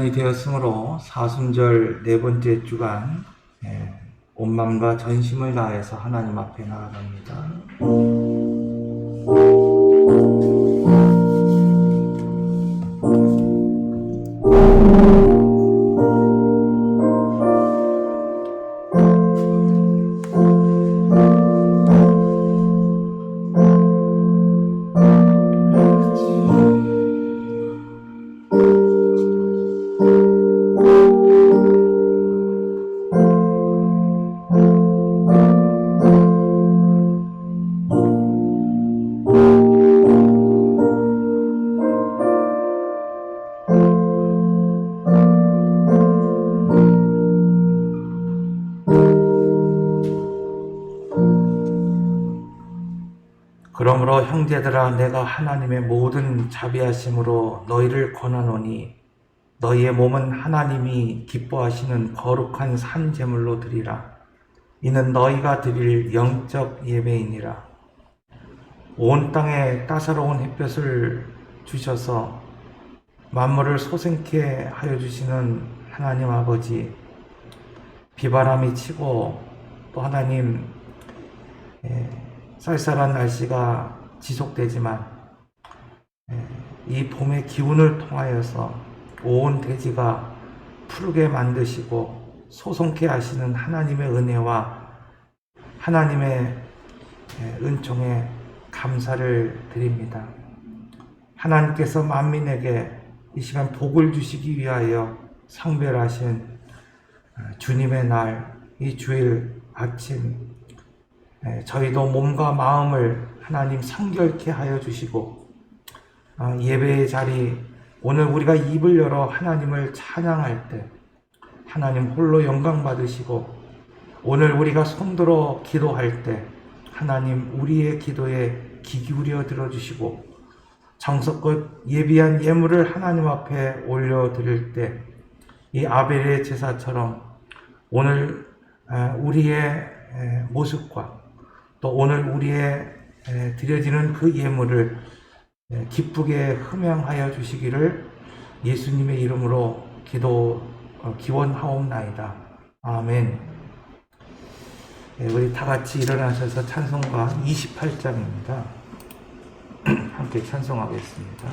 시간이 되었으므로 사순절 네 번째 주간 온 마음과 전심을 다해서 하나님 앞에 나아갑니다. 그러므로 형제들아, 내가 하나님의 모든 자비하심으로 너희를 권하노니 너희의 몸은 하나님이 기뻐하시는 거룩한 산 제물로 드리라. 이는 너희가 드릴 영적 예배이니라. 온 땅에 따사로운 햇볕을 주셔서 만물을 소생케 하여 주시는 하나님 아버지, 비바람이 치고 또 하나님 쌀쌀한 날씨가 지속되지만 이 봄의 기운을 통하여서 온 대지가 푸르게 만드시고 소송케 하시는 하나님의 은혜와 하나님의 은총에 감사를 드립니다. 하나님께서 만민에게 이 시간 복을 주시기 위하여 성별하신 주님의 날, 이 주일 아침 저희도 몸과 마음을 하나님 성결케 하여 주시고 예배의 자리, 오늘 우리가 입을 열어 하나님을 찬양할 때 하나님 홀로 영광 받으시고, 오늘 우리가 손들어 기도할 때 하나님 우리의 기도에 귀 기울여 들어주시고, 정성껏 예비한 예물을 하나님 앞에 올려드릴 때 이 아벨의 제사처럼 오늘 우리의 모습과 또 오늘 우리의 드려지는 그 예물을 기쁘게 흠양하여 주시기를 예수님의 이름으로 기원하옵나이다. 아멘. 우리 다 같이 일어나셔서 찬송가 28장입니다. 함께 찬송하겠습니다.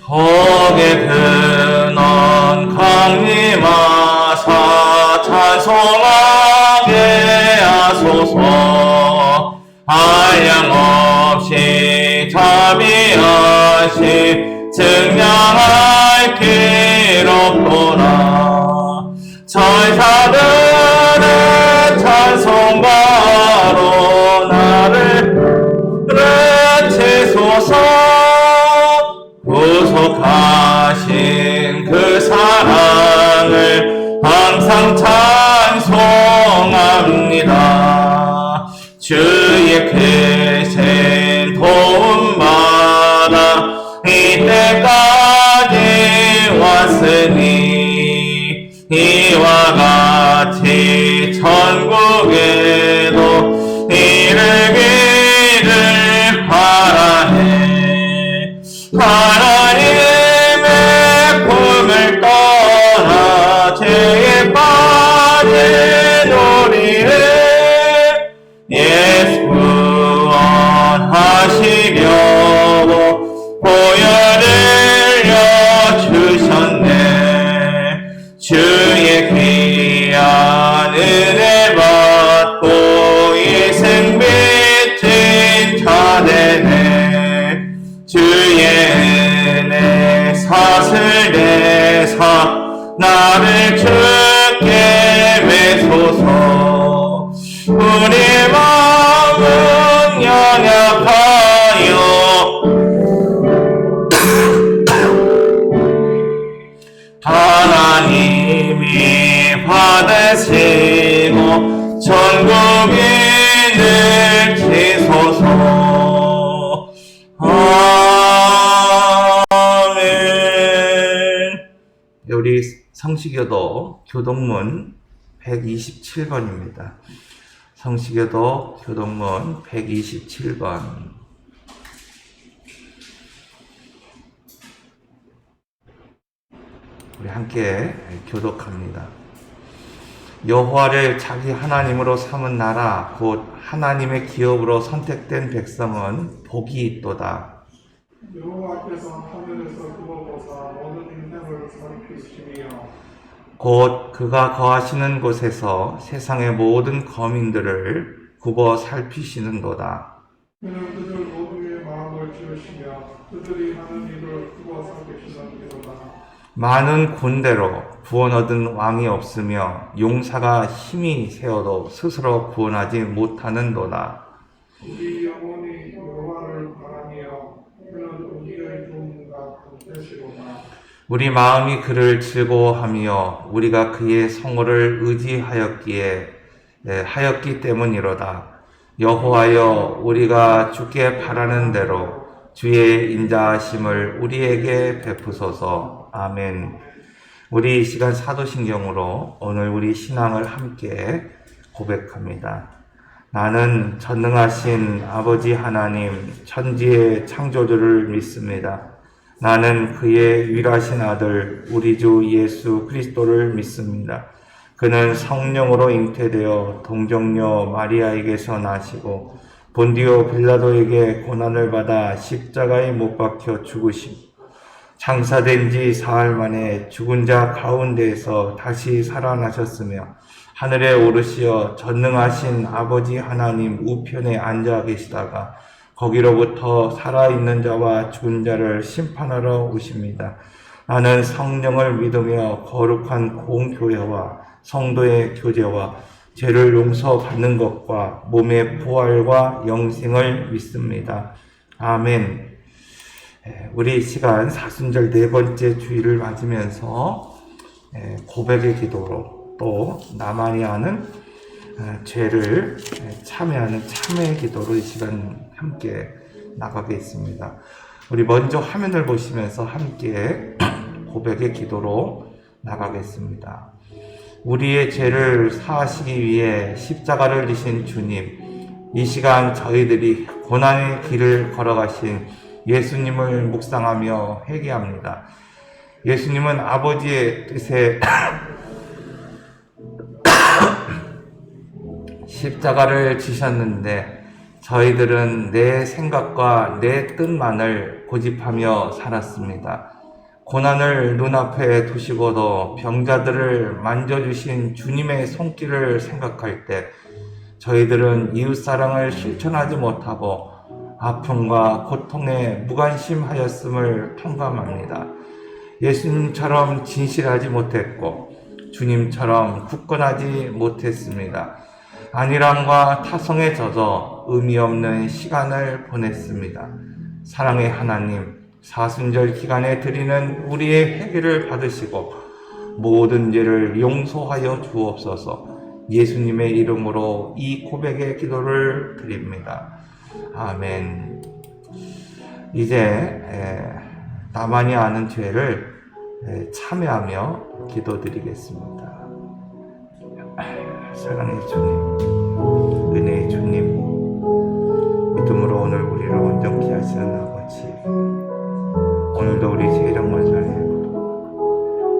덕의 근원 강림하사 찬송하게 하소서. 한량없이 자비하시 증량할 길 없도다. 천사들의 찬송가로 나를 채소서. 구속하신 그 사랑을 항상 찬송합니다. 주의 크신 도움받아 이때까지 왔으니 이와 같이 천국에도 이르기를 바라네. 하나님의 품을 떠나 죄에 빠진 우리를 예수 구원하시려고 보혈을 주셨네. 주의 귀한 은혜 받고 이생 빚진 자 되네. 주의 은혜 사슬 내사 나를 주께 매소서. 우리 마음은 연약하여 하나님이 받으시고 천국인을 지소서. 우리 성시교도 교동문 127번입니다. 성시교도 교동문 127번. 우리 함께 교독합니다. 여호와를 자기 하나님으로 삼은 나라 곧 하나님의 기업으로 선택된 백성은 복이 있도다. 여호와께서 하늘에서 그거 보사 모든 인생을 살피시며 곧 그가 거하시는 곳에서 세상의 모든 거민들을 굽어 살피시는도다. 그는 그들 모두의 마음을 지으시며 그들이 하는 일을 그거 살피시는 이로다. 많은 군대로 구원 얻은 왕이 없으며 용사가 힘이 세어도 스스로 구원하지 못하는도다. 우리 영혼이 여호와를 바라며 그는 우리의 도움과 되시로다. 우리 마음이 그를 즐거워하며 우리가 그의 성호를 하였기 때문이로다. 여호와여, 우리가 주께 바라는 대로 주의 인자하심을 우리에게 베푸소서. 아멘. 우리 이 시간 사도신경으로 오늘 우리 신앙을 함께 고백합니다. 나는 전능하신 아버지 하나님, 천지의 창조주를 믿습니다. 나는 그의 유일하신 아들 우리 주 예수 그리스도를 믿습니다. 그는 성령으로 잉태되어 동정녀 마리아에게서 나시고 본디오 빌라도에게 고난을 받아 십자가에 못 박혀 죽으시고 장사된 지 사흘 만에 죽은 자 가운데에서 다시 살아나셨으며 하늘에 오르시어 전능하신 아버지 하나님 우편에 앉아 계시다가 거기로부터 살아있는 자와 죽은 자를 심판하러 오십니다. 나는 성령을 믿으며 거룩한 공교회와 성도의 교제와 죄를 용서받는 것과 몸의 부활과 영생을 믿습니다. 아멘. 우리 시간 사순절 네 번째 주일을 맞으면서 고백의 기도로 또 나만이 아는 죄를 참회하는 참회의 기도로 이 시간 함께 나가겠습니다. 우리 먼저 화면을 보시면서 함께 고백의 기도로 나가겠습니다. 우리의 죄를 사하시기 위해 십자가를 지신 주님, 이 시간 저희들이 고난의 길을 걸어가신 예수님을 묵상하며 회개합니다. 예수님은 아버지의 뜻에 십자가를 지셨는데 저희들은 내 생각과 내 뜻만을 고집하며 살았습니다. 고난을 눈앞에 두시고도 병자들을 만져주신 주님의 손길을 생각할 때 저희들은 이웃사랑을 실천하지 못하고 아픔과 고통에 무관심하였음을 통감합니다. 예수님처럼 진실하지 못했고 주님처럼 굳건하지 못했습니다. 안일함과 타성에 젖어 의미 없는 시간을 보냈습니다. 사랑의 하나님, 사순절 기간에 드리는 우리의 회개를 받으시고 모든 죄를 용서하여 주옵소서. 예수님의 이름으로 이 고백의 기도를 드립니다. 아멘. 이제 나만이 아는 죄를 참회하며 기도드리겠습니다. 사랑의 주님, 은혜의 주님, 믿음으로 오늘 우리를 온전케 하시는 아버지, 오늘도 우리 죄랑 원산의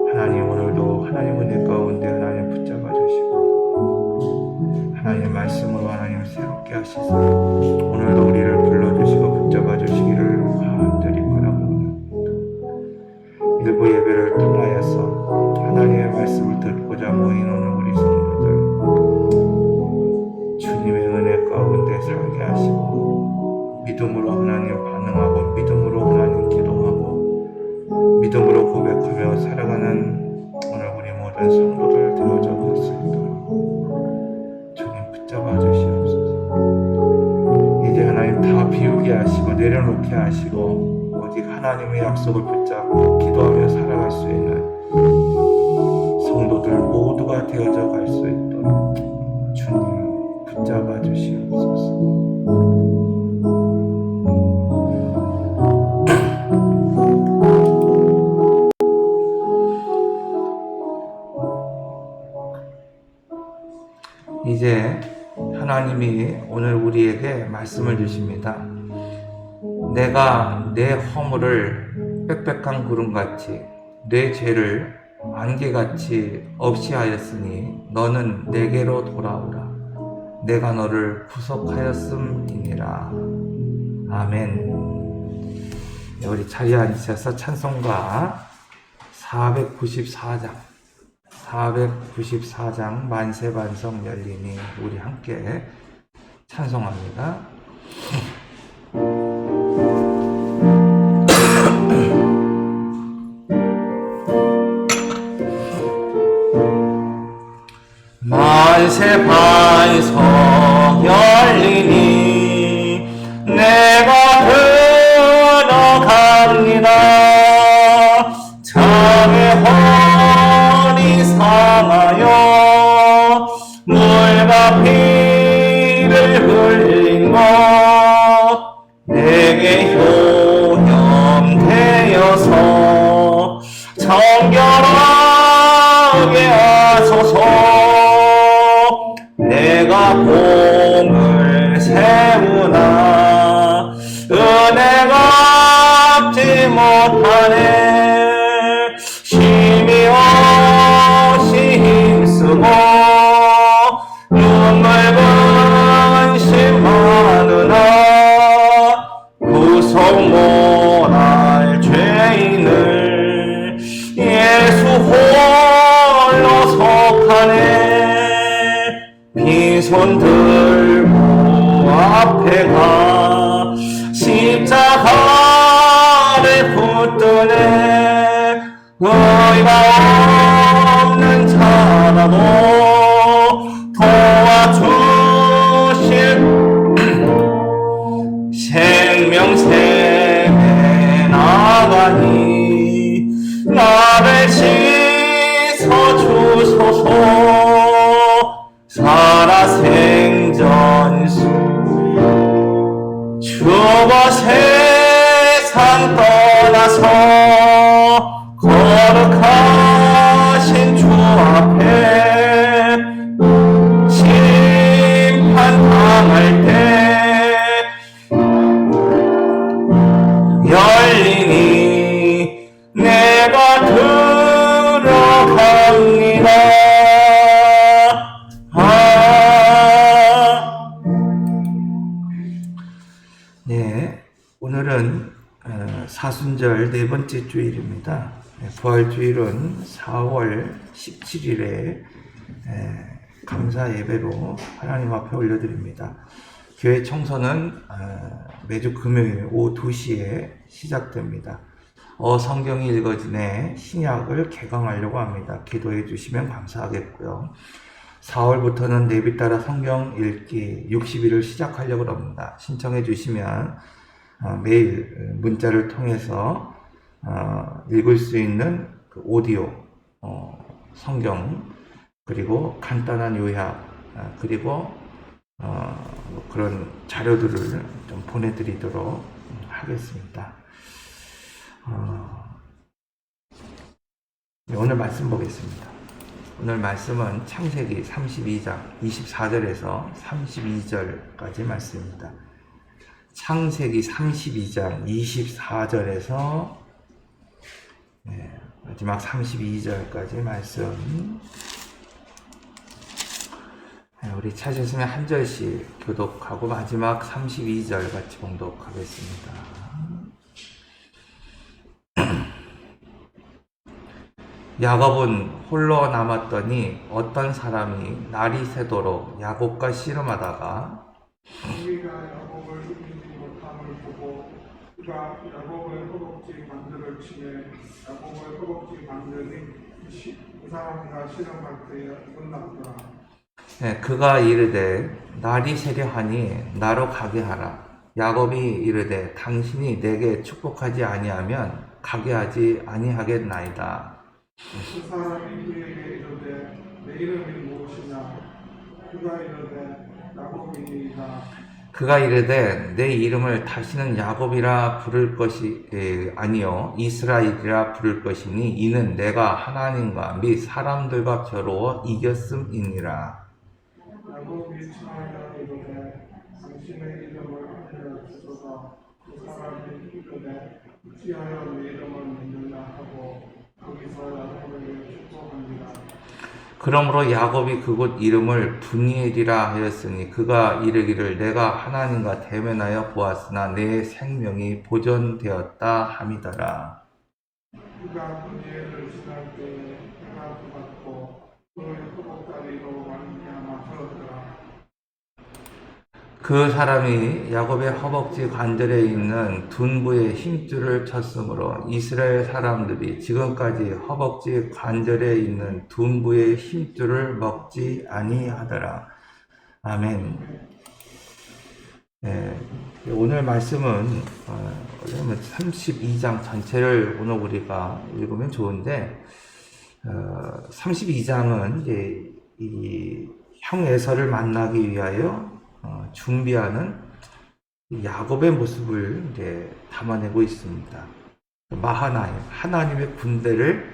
하나님, 오늘도 하나님 은혜 가운데 하나님 붙잡아 주시고 하나님 말씀으로 하나님 새롭게 하시사 오늘도 우리를 불러주시고 붙잡아 주시기를 간절히 바라옵니다. 일부 예배를 통하여서 하나님의 말씀을 듣고자 모인 오늘 우리 성도들 주님의 은혜 가운데 살게 하시고 믿음으로 하나님 반응하고 믿음으로 하나님 기도하고 믿음으로 고백하며 살아가는 오늘 우리 모든 성도들 되어져 갔습니다. 주님 붙잡아 주시옵소서. 이제 하나님 다 비우게 하시고 내려놓게 하시고 오직 하나님의 약속을 붙잡고 기도하며 살아갈 수 있는 성도들 모두가 되어져 갈 수 있도록 주님 붙잡아 주시옵소서. 이제 하나님이 오늘 우리에게 말씀을 주십니다. 내가 내 허물을 빽빽한 구름같이 내 죄를 안개같이 없이 하였으니 너는 내게로 돌아오라. 내가 너를 구속하였음이니라. 아멘. 네, 우리 자리에 앉으셔서 찬송가 494장 만세반성 열리니 우리 함께 찬송합니다. 만세 반성 열리니 내가 들어갑니다. 장의 허리 상하여 물과 피를 흘린 것 내게 효념되어서 정결하게 하소서. 내가 공을 세우나 은혜가 갚지 못하네. 힘이 없이 힘쓰고 눈물 근심하느나 구속 못할 죄인을 예수 홀로 속하네. 빈손 들고 앞에 가 십자가를 붙드네. 의가 없는 자라도 도와주실 생명샘에 나가니 나를 씻어주소서. 살아생전수 주와 세상 떠나서 거룩하신 주 앞에 심판당할 때 열리니 내가 들어갑니다. 네, 오늘은 사순절 네 번째 주일입니다. 부활주일은 4월 17일에 감사 예배로 하나님 앞에 올려드립니다. 교회 청소는 매주 금요일 오후 2시에 시작됩니다. 성경이 읽어지네 신약을 개강하려고 합니다. 기도해 주시면 감사하겠고요. 4월부터는 내비 따라 성경 읽기 60일을 시작하려고 합니다. 신청해 주시면 매일 문자를 통해서 읽을 수 있는 그 오디오, 성경, 그리고 간단한 요약, 그리고 그런 자료들을 좀 보내드리도록 하겠습니다. 오늘 말씀 보겠습니다. 오늘 말씀은 창세기 32장 24절에서 32절까지 말씀입니다. 창세기 32장 24절에서 마지막 32절까지 말씀. 우리 찾으시면 한 절씩 교독하고 마지막 32절 같이 봉독하겠습니다. 야곱은 홀로 남았더니 어떤 사람이 날이 새도록 야곱과 씨름하다가 우리가 야곱을 이기지 못함을 보고 그가 야곱의 허벅지 반들을 치매 야곱의 허벅지 반들이 그 사람과 씨름할 때에 끝났더라. 그가 이르되 날이 새려하니 나로 가게 하라. 야곱이 이르되 당신이 내게 축복하지 아니하면 가게 하지 아니하겠나이다. 그 사람이 그에게 이르되 내 이름이 무엇이냐? 그가 이르되 야곱이니이다. 그가 이르되 내 이름을 다시는 야곱이라 부를 것이 아니요 이스라엘이라 부를 것이니 이는 내가 하나님과 및 사람들과 겨루어 이겼음이니라. 야곱이 친하여 이르되 당신의 이름을 알려주소서. 그 사람이 이르되 어찌하여 내 이름을 묻느냐 하고 거기서 야곱에게 축복합니다. 그러므로 야곱이 그곳 이름을 브니엘이라 하였으니 그가 이르기를 내가 하나님과 대면하여 보았으나 내 생명이 보존되었다 함이더라. 그가 브니엘을 지날 때에 해가 부갔고 그의 허벅다리로 말미암아 저었더라. 그 사람이 야곱의 허벅지 관절에 있는 둔부의 힘줄을 쳤으므로 이스라엘 사람들이 지금까지 허벅지 관절에 있는 둔부의 힘줄을 먹지 아니하더라. 아멘. 네, 오늘 말씀은 32장 전체를 오늘 우리가 읽으면 좋은데 32장은 이제 이 형 에서를 만나기 위하여 준비하는 야곱의 모습을 이제 담아내고 있습니다. 마하나임, 하나님의 군대를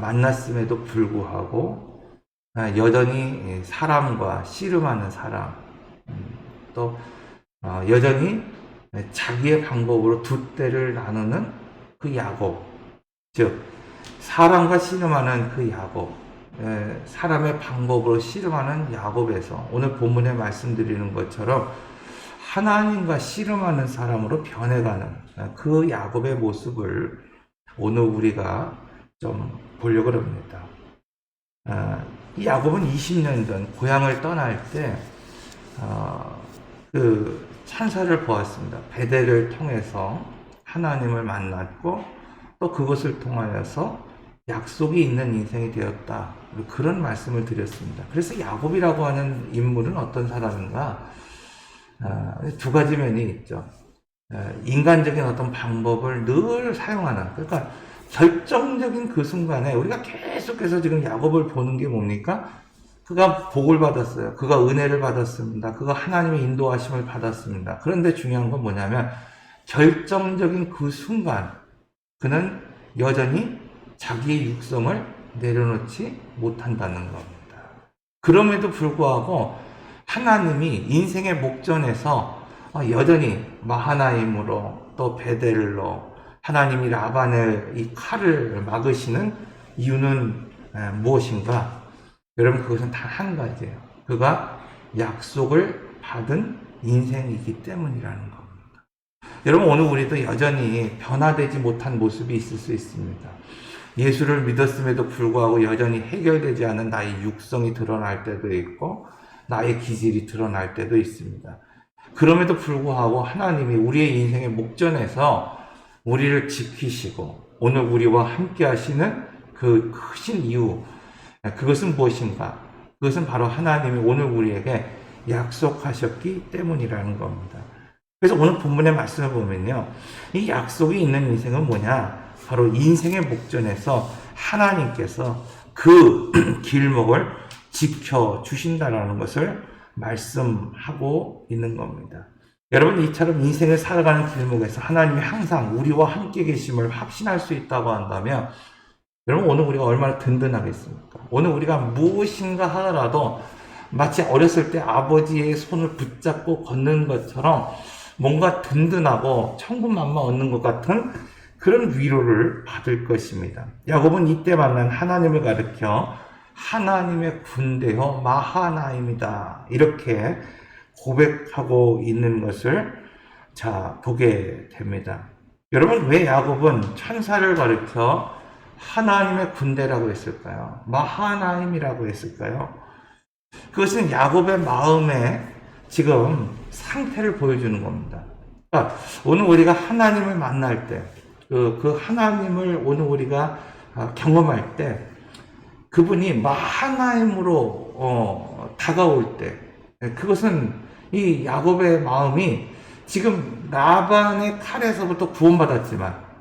만났음에도 불구하고 여전히 사람과 씨름하는 사람, 또 여전히 자기의 방법으로 두 때를 나누는 그 야곱, 즉 사람과 씨름하는 그 야곱, 사람의 방법으로 씨름하는 야곱에서 오늘 본문에 말씀드리는 것처럼 하나님과 씨름하는 사람으로 변해가는 그 야곱의 모습을 오늘 우리가 좀 보려고 합니다. 이 야곱은 20년 전 고향을 떠날 때 그 찬사를 보았습니다. 베델을 통해서 하나님을 만났고 또 그것을 통하여서 약속이 있는 인생이 되었다. 그런 말씀을 드렸습니다. 그래서 야곱이라고 하는 인물은 어떤 사람인가? 두 가지 면이 있죠. 인간적인 어떤 방법을 늘 사용하는, 그러니까 결정적인 그 순간에 우리가 계속해서 지금 야곱을 보는 게 뭡니까? 그가 복을 받았어요. 그가 은혜를 받았습니다. 그가 하나님의 인도하심을 받았습니다. 그런데 중요한 건 뭐냐면 결정적인 그 순간 그는 여전히 자기의 육성을 내려놓지 못한다는 겁니다. 그럼에도 불구하고 하나님이 인생의 목전에서 여전히 마하나임으로 또 베델로 하나님이 라반의 이 칼을 막으시는 이유는 무엇인가? 여러분, 그것은 단 한 가지예요. 그가 약속을 받은 인생이기 때문이라는 겁니다. 여러분, 오늘 우리도 여전히 변화되지 못한 모습이 있을 수 있습니다. 예수를 믿었음에도 불구하고 여전히 해결되지 않은 나의 육성이 드러날 때도 있고 나의 기질이 드러날 때도 있습니다. 그럼에도 불구하고 하나님이 우리의 인생의 목전에서 우리를 지키시고 오늘 우리와 함께 하시는 그 크신 이유, 그것은 무엇인가? 그것은 바로 하나님이 오늘 우리에게 약속하셨기 때문이라는 겁니다. 그래서 오늘 본문의 말씀을 보면요, 이 약속이 있는 인생은 뭐냐? 바로 인생의 목전에서 하나님께서 그 길목을 지켜주신다라는 것을 말씀하고 있는 겁니다. 여러분, 이처럼 인생을 살아가는 길목에서 하나님이 항상 우리와 함께 계심을 확신할 수 있다고 한다면 여러분, 오늘 우리가 얼마나 든든하겠습니까? 오늘 우리가 무엇인가 하더라도 마치 어렸을 때 아버지의 손을 붙잡고 걷는 것처럼 뭔가 든든하고 천군만마 얻는 것 같은 그런 위로를 받을 것입니다. 야곱은 이때 만난 하나님을 가리켜 하나님의 군대여 마하나임이다, 이렇게 고백하고 있는 것을 보게 됩니다. 여러분, 왜 야곱은 천사를 가리켜 하나님의 군대라고 했을까요? 마하나임이라고 했을까요? 그것은 야곱의 마음의 지금 상태를 보여주는 겁니다. 그러니까 오늘 우리가 하나님을 만날 때, 그 하나님을 오늘 우리가 경험할 때, 그분이 마하나임으로 다가올 때, 그것은 이 야곱의 마음이 지금 라반의 칼에서부터 구원받았지만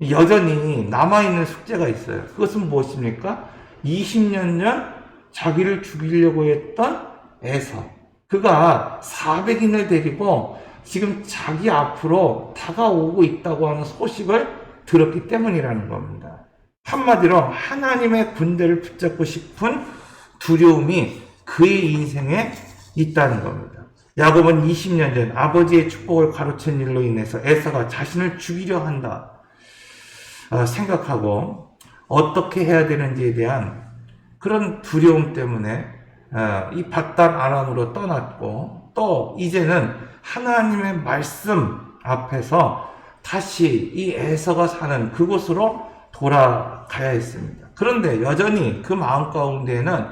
여전히 남아있는 숙제가 있어요. 그것은 무엇입니까? 20년 전 자기를 죽이려고 했던 에서, 그가 400인을 데리고 지금 자기 앞으로 다가오고 있다고 하는 소식을 들었기 때문이라는 겁니다. 한마디로 하나님의 군대를 붙잡고 싶은 두려움이 그의 인생에 있다는 겁니다. 야곱은 20년 전 아버지의 축복을 가로챈 일로 인해서 에서가 자신을 죽이려 한다 생각하고 어떻게 해야 되는지에 대한 그런 두려움 때문에 이 밧단 아람으로 떠났고, 또 이제는 하나님의 말씀 앞에서 다시 이 에서가 사는 그곳으로 돌아가야 했습니다. 그런데 여전히 그 마음 가운데에는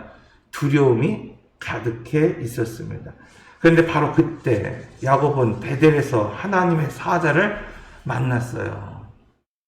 두려움이 가득해 있었습니다. 그런데 바로 그때 야곱은 베델에서 하나님의 사자를 만났어요.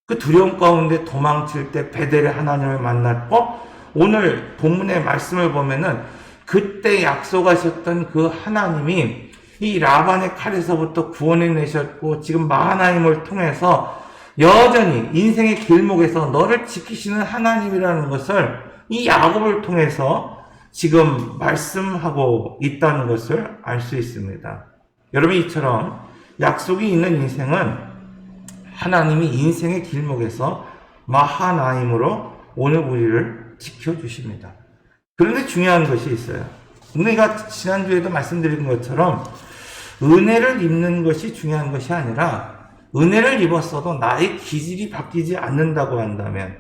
그 두려움 가운데 도망칠 때 베델에 하나님을 만났고, 오늘 본문의 말씀을 보면은 그때 약속하셨던 그 하나님이 이 라반의 칼에서부터 구원해 내셨고, 지금 마하나임을 통해서 여전히 인생의 길목에서 너를 지키시는 하나님이라는 것을 이 야곱을 통해서 지금 말씀하고 있다는 것을 알 수 있습니다. 여러분, 이처럼 약속이 있는 인생은 하나님이 인생의 길목에서 마하나임으로 오늘 우리를 지켜주십니다. 그런데 중요한 것이 있어요. 우리가 지난주에도 말씀드린 것처럼 은혜를 입는 것이 중요한 것이 아니라, 은혜를 입었어도 나의 기질이 바뀌지 않는다고 한다면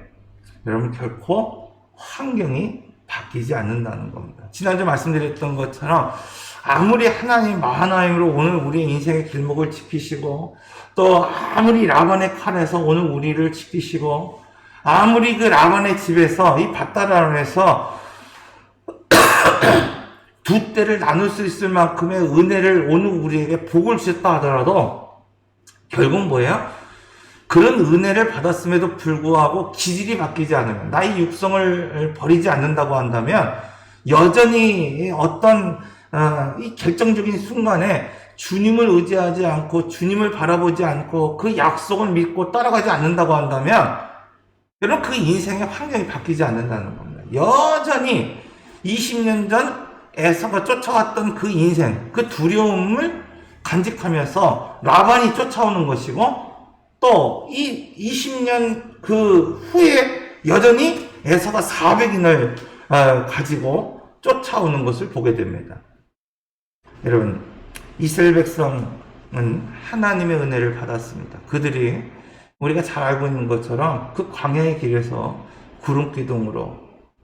여러분, 결코 환경이 바뀌지 않는다는 겁니다. 지난주 말씀드렸던 것처럼 아무리 하나님 마하나임으로 오늘 우리의 인생의 길목을 지키시고, 또 아무리 라반의 칼에서 오늘 우리를 지키시고, 아무리 그 라반의 집에서 이 밧다람에서 두 때를 나눌 수 있을 만큼의 은혜를 오늘 우리에게 복을 주셨다 하더라도 결국 뭐예요? 그런 은혜를 받았음에도 불구하고 기질이 바뀌지 않으면, 나의 육성을 버리지 않는다고 한다면 여전히 어떤 이 결정적인 순간에 주님을 의지하지 않고 주님을 바라보지 않고 그 약속을 믿고 따라가지 않는다고 한다면 여러분, 그 인생의 환경이 바뀌지 않는다는 겁니다. 여전히 20년 전 에서가 쫓아왔던 그 인생, 그 두려움을 간직하면서 라반이 쫓아오는 것이고, 또 이 20년 그 후에 여전히 에서가 400인을 가지고 쫓아오는 것을 보게 됩니다. 여러분, 이스라엘 백성은 하나님의 은혜를 받았습니다. 그들이 우리가 잘 알고 있는 것처럼 그 광야의 길에서 구름 기둥으로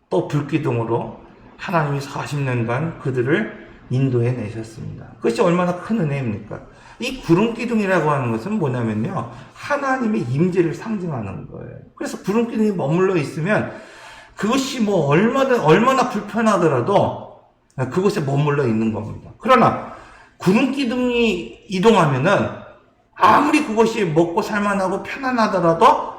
또 불 기둥으로 하나님이 40년간 그들을 인도해 내셨습니다. 그것이 얼마나 큰 은혜입니까? 이 구름 기둥이라고 하는 것은 뭐냐면요, 하나님의 임재를 상징하는 거예요. 그래서 구름 기둥이 머물러 있으면 그것이 뭐 얼마나 불편하더라도 그곳에 머물러 있는 겁니다. 그러나 구름 기둥이 이동하면은 아무리 그것이 먹고 살만하고 편안하더라도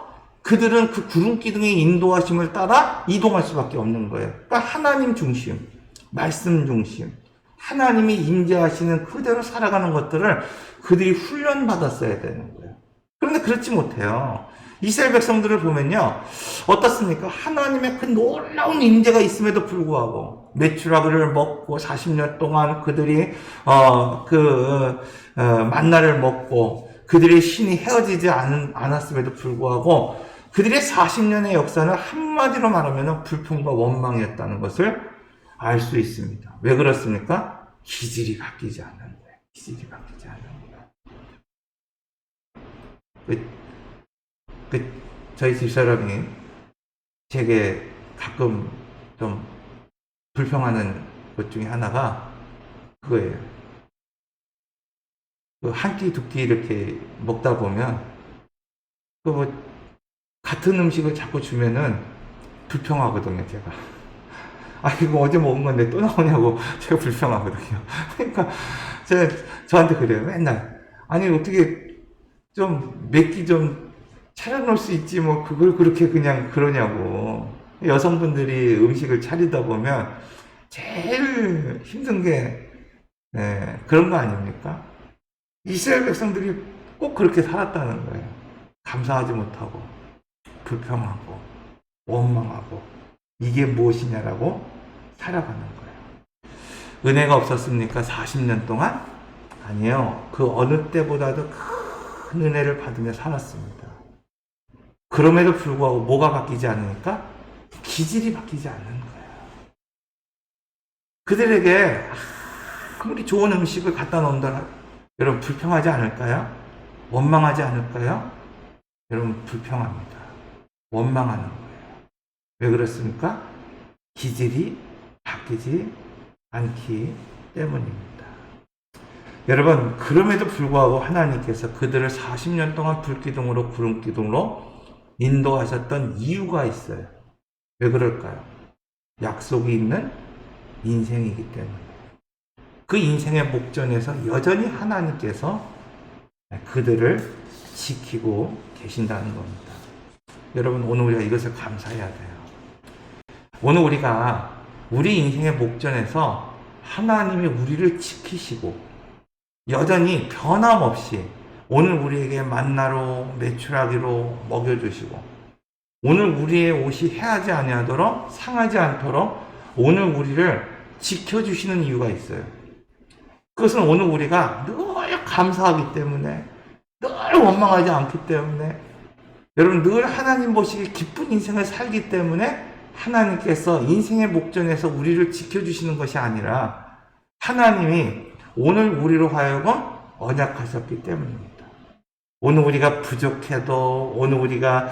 그들은 그 구름 기둥의 인도하심을 따라 이동할 수밖에 없는 거예요. 그러니까 하나님 중심, 말씀 중심, 하나님이 임재하시는 그대로 살아가는 것들을 그들이 훈련받았어야 되는 거예요. 그런데 그렇지 못해요. 이스라엘 백성들을 보면요, 어떻습니까? 하나님의 그 놀라운 임재가 있음에도 불구하고 메추라기를 먹고 40년 동안 그들이 만나를 먹고 그들의 신이 헤어지지 않았음에도 불구하고 그들의 40년의 역사는 한마디로 말하면 불평과 원망이었다는 것을 알 수 있습니다. 왜 그렇습니까? 기질이 바뀌지 않는 거예요. 기질이 바뀌지 않는 거예요. 저희 집사람이 제게 가끔 좀 불평하는 것 중에 하나가 그거예요. 한 끼, 두 끼 이렇게 먹다 보면 같은 음식을 자꾸 주면은 불평하거든요, 제가. 이거 어제 먹은 건데 또 나오냐고 제가 불평하거든요. 그러니까 저한테 그래요, 맨날. 아니, 어떻게 좀 몇 끼 좀 차려놓을 수 있지, 뭐 그걸 그렇게 그냥 그러냐고. 여성분들이 음식을 차리다 보면 제일 힘든 게 그런 거 아닙니까? 이스라엘 백성들이 꼭 그렇게 살았다는 거예요. 감사하지 못하고 불평하고 원망하고 이게 무엇이냐라고 살아가는 거예요. 은혜가 없었습니까? 40년 동안? 아니요. 그 어느 때보다도 큰 은혜를 받으며 살았습니다. 그럼에도 불구하고 뭐가 바뀌지 않으니까? 기질이 바뀌지 않는 거예요. 그들에게 아무리 좋은 음식을 갖다 놓는다 여러분 불평하지 않을까요? 원망하지 않을까요? 여러분 불평합니다. 원망하는 거예요. 왜 그렇습니까? 기질이 바뀌지 않기 때문입니다. 여러분 그럼에도 불구하고 하나님께서 그들을 40년 동안 불기둥으로 구름기둥으로 인도하셨던 이유가 있어요. 왜 그럴까요? 약속이 있는 인생이기 때문에. 그 인생의 목전에서 여전히 하나님께서 그들을 지키고 계신다는 겁니다. 여러분 오늘 우리가 이것을 감사해야 돼요. 오늘 우리가 우리 인생의 목전에서 하나님이 우리를 지키시고 여전히 변함없이 오늘 우리에게 만나로 메추라기로 먹여주시고 오늘 우리의 옷이 해하지 아니하도록 상하지 않도록 오늘 우리를 지켜주시는 이유가 있어요. 그것은 오늘 우리가 늘 감사하기 때문에 늘 원망하지 않기 때문에 여러분 늘 하나님 보시기 기쁜 인생을 살기 때문에 하나님께서 인생의 목전에서 우리를 지켜주시는 것이 아니라 하나님이 오늘 우리로 하여금 언약하셨기 때문입니다. 오늘 우리가 부족해도 오늘 우리가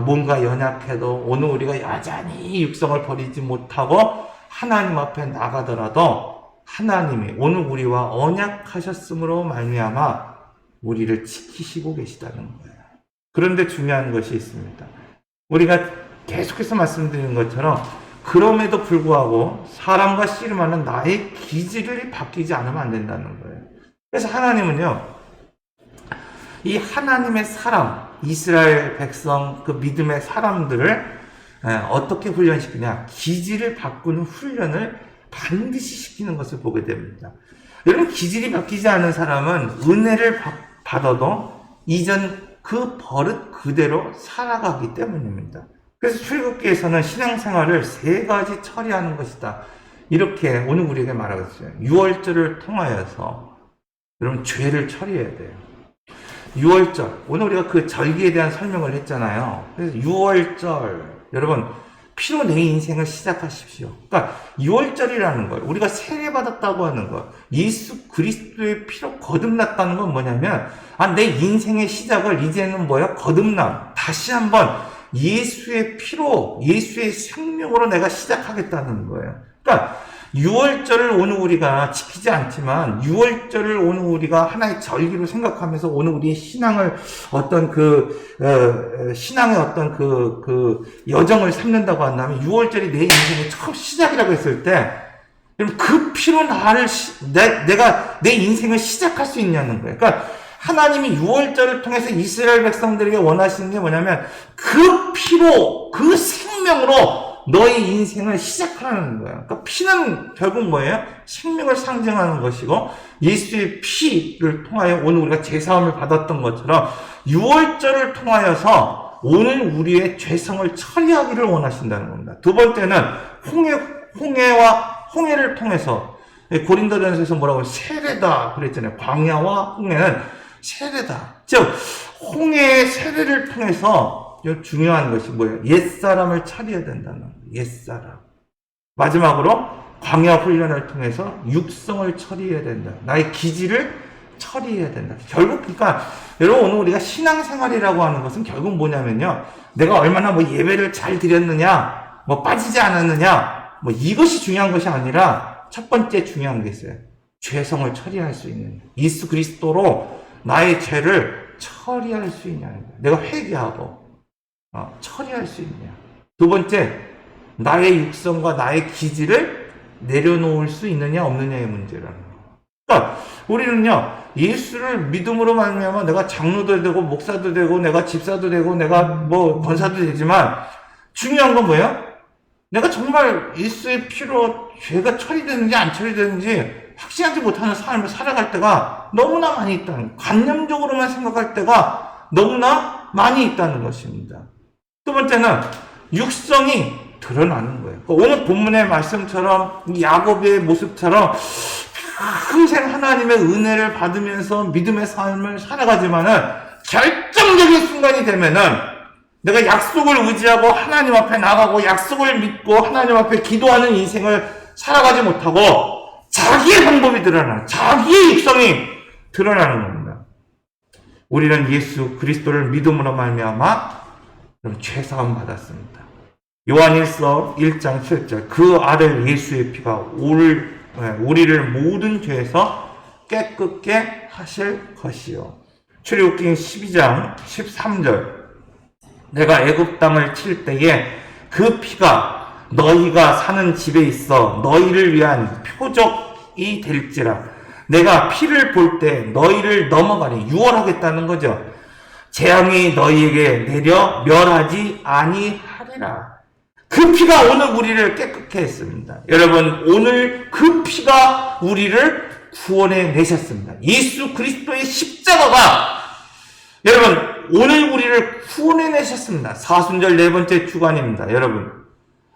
뭔가 연약해도 오늘 우리가 여전히 육성을 버리지 못하고 하나님 앞에 나가더라도 하나님이 오늘 우리와 언약하셨으므로 말미암아 우리를 지키시고 계시다는 거예요. 그런데 중요한 것이 있습니다. 우리가 계속해서 말씀드리는 것처럼 그럼에도 불구하고 사람과 씨름하는 나의 기질이 바뀌지 않으면 안 된다는 거예요. 그래서 하나님은요, 이 하나님의 사람, 이스라엘 백성, 그 믿음의 사람들을 어떻게 훈련시키냐? 기질을 바꾸는 훈련을 반드시 시키는 것을 보게 됩니다. 여러분, 기질이 바뀌지 않은 사람은 은혜를 받아도 이전 그 버릇 그대로 살아가기 때문입니다. 그래서 출애굽기에서는 신앙생활을 3가지 처리하는 것이다. 이렇게 오늘 우리에게 말하고 있어요. 유월절을 통하여서 여러분 죄를 처리해야 돼요. 유월절, 오늘 우리가 그 절기에 대한 설명을 했잖아요. 그래서 유월절, 여러분 피로 내 인생을 시작하십시오. 그러니까 유월절이라는 걸 우리가 세례받았다고 하는 것, 예수 그리스도의 피로 거듭났다는 건 뭐냐면 내 인생의 시작을 이제는 거듭남, 다시 한번 예수의 피로, 예수의 생명으로 내가 시작하겠다는 거예요. 그러니까 유월절을 오늘 우리가 지키지 않지만 유월절을 오늘 우리가 하나의 절기로 생각하면서 오늘 우리의 신앙을 어떤 신앙의 어떤 여정을 삼는다고 한다면 유월절이 내 인생의 처음 시작이라고 했을 때 그 피로 내가 내 인생을 시작할 수 있냐는 거예요. 그러니까 하나님이 유월절을 통해서 이스라엘 백성들에게 원하시는 게 뭐냐면 그 피로, 그 생명으로 너의 인생을 시작하는 거예요. 그러니까 피는 결국 뭐예요? 생명을 상징하는 것이고 예수의 피를 통하여 오늘 우리가 죄사함을 받았던 것처럼 유월절을 통하여서 오늘 우리의 죄성을 처리하기를 원하신다는 겁니다. 두 번째는 홍해를 통해서 고린도전서에서 뭐라고 세례다 그랬잖아요. 광야와 홍해는 세례다. 즉 홍해의 세례를 통해서 중요한 것이 뭐예요? 옛사람을 처리해야 된다는 거예요. 옛사람. 마지막으로 광야 훈련을 통해서 육성을 처리해야 된다. 나의 기질을 처리해야 된다. 결국 그러니까 여러분 오늘 우리가 신앙생활이라고 하는 것은 결국 뭐냐면요. 내가 얼마나 예배를 잘 드렸느냐, 빠지지 않았느냐, 이것이 중요한 것이 아니라 첫 번째 중요한 게 있어요. 죄성을 처리할 수 있는 예수 그리스도로 나의 죄를 처리할 수 있냐는 거예요. 내가 회개하고 처리할 수 있냐. 두 번째, 나의 육성과 나의 기질을 내려놓을 수 있느냐 없느냐의 문제라는 거예요. 그러니까 우리는요, 예수를 믿음으로 말미암아 내가 장로도 되고 목사도 되고 내가 집사도 되고 내가 권사도 되지만 중요한 건 뭐예요? 내가 정말 예수의 피로 죄가 처리되는지 안 처리되는지 확신하지 못하는 삶을 살아갈 때가 너무나 많이 있다는 거예요. 관념적으로만 생각할 때가 너무나 많이 있다는 것입니다. 두 번째는 육성이 드러나는 거예요. 오늘 본문의 말씀처럼 야곱의 모습처럼 평생 하나님의 은혜를 받으면서 믿음의 삶을 살아가지만은 결정적인 순간이 되면은 내가 약속을 의지하고 하나님 앞에 나가고 약속을 믿고 하나님 앞에 기도하는 인생을 살아가지 못하고 자기의 방법이 드러나는, 자기의 육성이 드러나는 겁니다. 우리는 예수 그리스도를 믿음으로 말미암아 죄사함 받았습니다. 요한일서 1장 7절, 그 아들 예수의 피가 우리를 모든 죄에서 깨끗게 하실 것이요. 출애굽기 12장 13절, 내가 애굽 땅을 칠 때에 그 피가 너희가 사는 집에 있어 너희를 위한 표적이 될지라. 내가 피를 볼 때 너희를 넘어가니, 유월하겠다는 거죠. 재앙이 너희에게 내려 멸하지 아니하리라. 그 피가 오늘 우리를 깨끗게 했습니다. 여러분, 오늘 그 피가 우리를 구원해 내셨습니다. 예수 그리스도의 십자가가 여러분 오늘 우리를 구원해 내셨습니다. 사순절 네 번째 주간입니다. 여러분,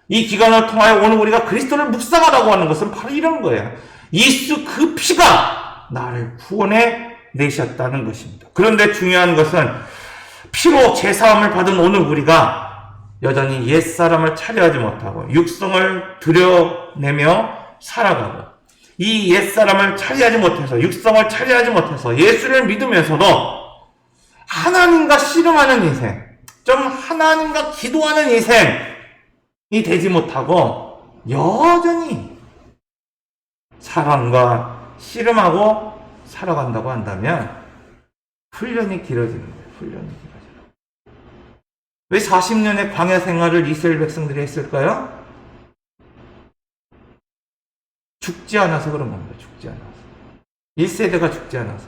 이 기간을 통하여 오늘 우리가 그리스도를 묵상하라고 하는 것은 바로 이런 거예요. 예수 그 피가 나를 구원해 내셨다는 것입니다. 그런데 중요한 것은 피로 제사함을 받은 오늘 우리가 여전히 옛사람을 차려하지 못하고 육성을 드러내며 살아가고, 이 옛사람을 차리하지 못해서, 육성을 차리하지 못해서 예수를 믿으면서도 하나님과 씨름하는 인생, 좀 하나님과 기도하는 인생이 되지 못하고 여전히 사람과 씨름하고 살아간다고 한다면 훈련이 길어지는 거예요. 훈련이 길어져요. 왜 40년의 광야 생활을 이스라엘 백성들이 했을까요? 죽지 않아서 그런 겁니다. 죽지 않아서. 1세대가 죽지 않아서.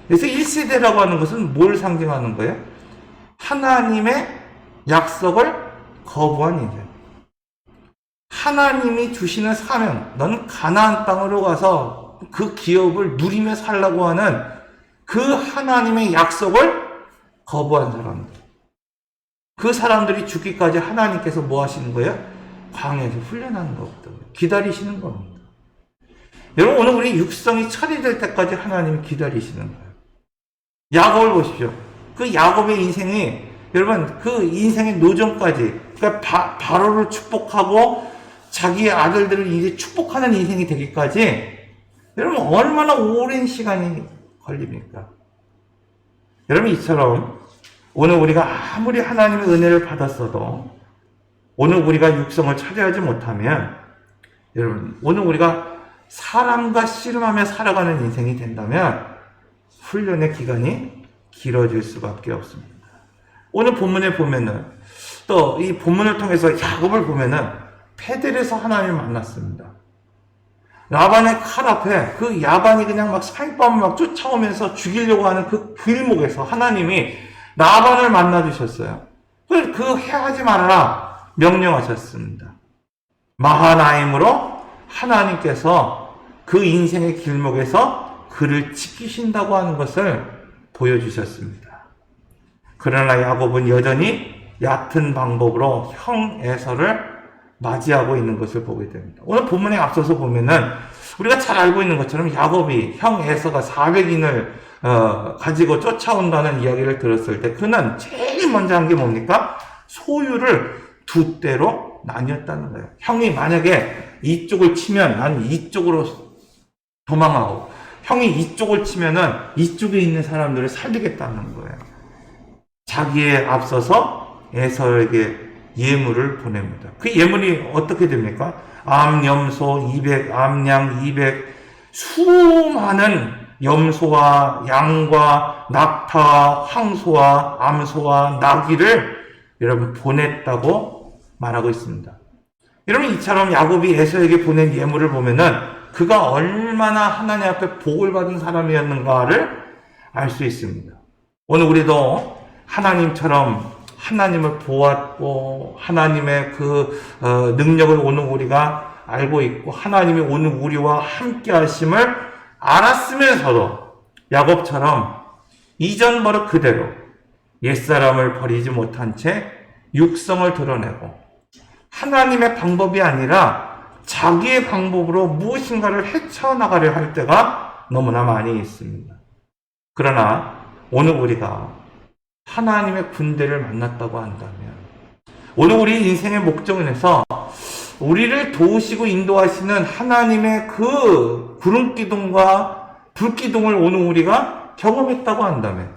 그래서 1세대라고 하는 것은 뭘 상징하는 거예요? 하나님의 약속을 거부한 인생. 하나님이 주시는 사명, 너는 가나안 땅으로 가서 그 기업을 누리며 살라고 하는 그 하나님의 약속을 거부한 사람들. 그 사람들이 죽기까지 하나님께서 뭐 하시는 거예요? 광야에서 훈련하는 거거든요. 기다리시는 겁니다. 여러분, 오늘 우리 육성이 처리될 때까지 하나님이 기다리시는 거예요. 야곱을 보십시오. 그 야곱의 인생이, 여러분, 그 인생의 노정까지, 그러니까 바로를 축복하고 자기의 아들들을 이제 축복하는 인생이 되기까지 여러분 얼마나 오랜 시간이 걸립니까? 여러분, 이처럼 오늘 우리가 아무리 하나님의 은혜를 받았어도 오늘 우리가 육성을 차지하지 못하면, 여러분, 오늘 우리가 사람과 씨름하며 살아가는 인생이 된다면 훈련의 기간이 길어질 수밖에 없습니다. 오늘 본문에 보면은, 또 이 본문을 통해서 야곱을 보면은 페델에서 하나님을 만났습니다. 라반의 칼 앞에 그 야반이 그냥 막 사익밤을 막 쫓아오면서 죽이려고 하는 그 길목에서 하나님이 라반을 만나 주셨어요. 그 해하지 말아라 명령하셨습니다. 마하나임으로 하나님께서 그 인생의 길목에서 그를 지키신다고 하는 것을 보여주셨습니다. 그러나 야곱은 여전히 얕은 방법으로 형 에서를 맞이하고 있는 것을 보게 됩니다. 오늘 본문에 앞서서 보면은 우리가 잘 알고 있는 것처럼 야곱이 형 에서가 400인을 가지고 쫓아온다는 이야기를 들었을 때 그는 제일 먼저 한 게 뭡니까? 소유를 두 대로 나뉘었다는 거예요. 형이 만약에 이쪽을 치면 난 이쪽으로 도망하고, 형이 이쪽을 치면은 이쪽에 있는 사람들을 살리겠다는 거예요. 자기에 앞서서 에서에게 예물을 보냅니다. 그 예물이 어떻게 됩니까? 암, 염소 200, 암양 200, 수많은 염소와 양과 낙타와 황소와 암소와 나귀를 여러분 보냈다고 말하고 있습니다. 여러분, 이처럼 야곱이 에서에게 보낸 예물을 보면은 그가 얼마나 하나님 앞에 복을 받은 사람이었는가를 알 수 있습니다. 오늘 우리도 하나님처럼 하나님을 보았고 하나님의 그 능력을 오늘 우리가 알고 있고 하나님이 오늘 우리와 함께 하심을 알았으면서도 야곱처럼 이전 버릇 그대로 옛사람을 버리지 못한 채 육성을 드러내고 하나님의 방법이 아니라 자기의 방법으로 무엇인가를 헤쳐나가려 할 때가 너무나 많이 있습니다. 그러나 오늘 우리가 하나님의 군대를 만났다고 한다면, 오늘 우리 인생의 목적에서 우리를 도우시고 인도하시는 하나님의 그 구름 기둥과 불 기둥을 오늘 우리가 경험했다고 한다면,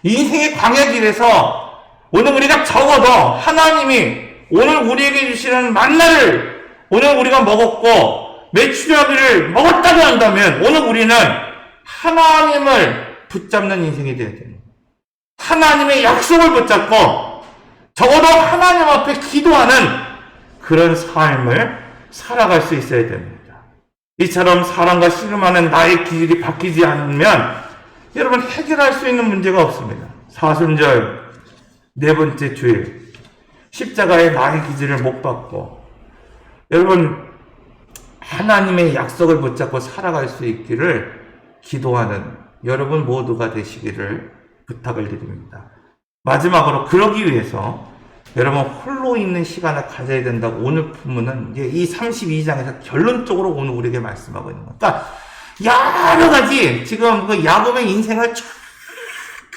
인생의 광야 길에서 오늘 우리가 적어도 하나님이 오늘 우리에게 주시는 만나를 오늘 우리가 먹었고 메추라기를 먹었다고 한다면, 오늘 우리는 하나님을 붙잡는 인생이 되어야 됩니다. 하나님의 약속을 붙잡고 적어도 하나님 앞에 기도하는 그런 삶을 살아갈 수 있어야 됩니다. 이처럼 사랑과 씨름하는 나의 기질이 바뀌지 않으면 여러분 해결할 수 있는 문제가 없습니다. 사순절 네 번째 주일, 십자가의 나의 기질을 못 받고 여러분 하나님의 약속을 붙잡고 살아갈 수 있기를 기도하는 여러분 모두가 되시기를 부탁을 드립니다. 마지막으로 그러기 위해서 여러분 홀로 있는 시간을 가져야 된다고 오늘 본문은 이제 이 32장에서 결론적으로 오늘 우리에게 말씀하고 있는 겁니다. 그러니까 여러 가지 지금 그 야곱의 인생을 쫙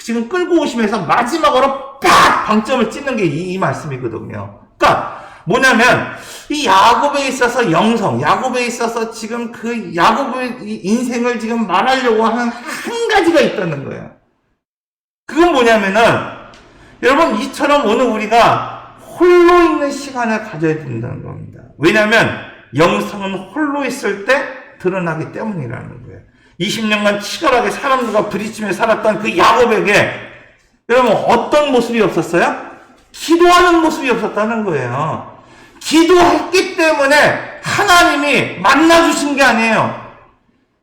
지금 끌고 오시면서 마지막으로 빡 방점을 찍는 게 이 말씀이거든요. 그러니까 뭐냐면 이 야곱에 있어서 영성, 야곱에 있어서 지금 그 야곱의 인생을 지금 말하려고 하는 한 가지가 있다는 거예요. 그건 뭐냐면은 여러분 이처럼 오늘 우리가 홀로 있는 시간을 가져야 된다는 겁니다. 왜냐하면 영성은 홀로 있을 때 드러나기 때문이라는 거예요. 20년간 치열하게 사람들과 부딪히며 살았던 그 야곱에게 여러분 어떤 모습이 없었어요? 기도하는 모습이 없었다는 거예요. 기도했기 때문에 하나님이 만나주신 게 아니에요.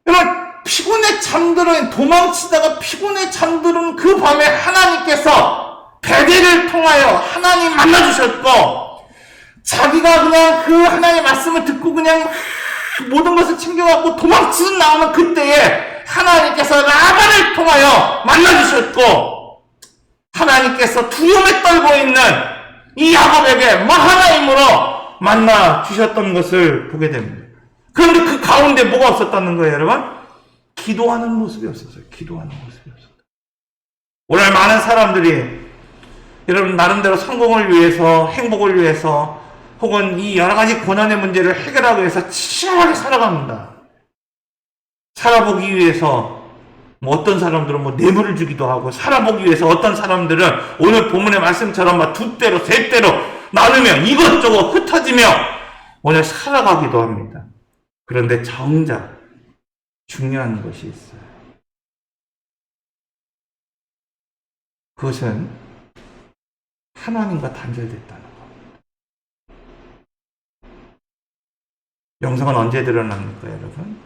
여러분 피곤해 잠들어 도망치다가 피곤해 잠들은 그 밤에 하나님께서 베델을 통하여 하나님 만나주셨고, 자기가 그냥 그 하나님의 말씀을 듣고 그냥 모든 것을 챙겨갖고 도망치는 나오는 그때에 하나님께서 라반을 통하여 만나주셨고, 하나님께서 두려움에 떨고 있는 이 야곱에게 하나님으로 만나주셨던 것을 보게 됩니다. 그런데 그 가운데 뭐가 없었다는 거예요, 여러분? 기도하는 모습이 없었어요. 기도하는 모습이 없었다. 오늘 많은 사람들이 여러분 나름대로 성공을 위해서, 행복을 위해서, 혹은 이 여러 가지 고난의 문제를 해결하기 위해서 치열하게 살아갑니다. 살아보기 위해서 어떤 사람들은 뇌물을 주기도 하고, 살아보기 위해서 어떤 사람들은 오늘 본문의 말씀처럼 두 대로 세 대로 나누며 이것저것 흩어지며 오늘 살아가기도 합니다. 그런데 정작 중요한 것이 있어요. 그것은 하나님과 단절됐다는 겁니다. 영성은 언제 드러납니까, 여러분?